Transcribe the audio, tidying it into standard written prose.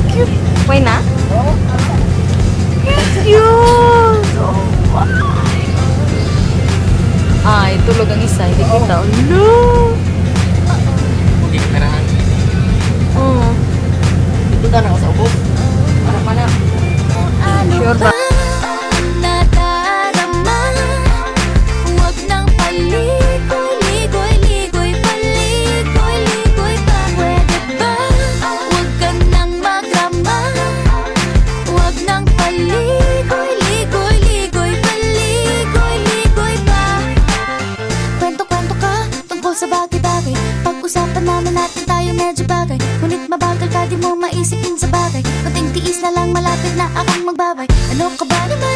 Cute. Why na? Cute! Oh my! Ay, tulog ang isa. Hindi kita. No! Hindi ka karahan. Oo. Ito ka na sa ubos. Para pa na. Sure ba? Nadarama, huwag nang paligoy-ligoy, paligoy-ligoy pa. Pwede ba? Huwag ka nang magrama, huwag nang paligoy-ligoy, paligoy-ligoy pa. Kwento-kwento ka tungkol sa bagay-bagay. Pag-usapan namin natin tayo medyo bagay. Ngunit mabagal ka, di mo maisipin sa bagay. Kunting tiis na lang, malapit na akong magbabay. Ano ka ba naman?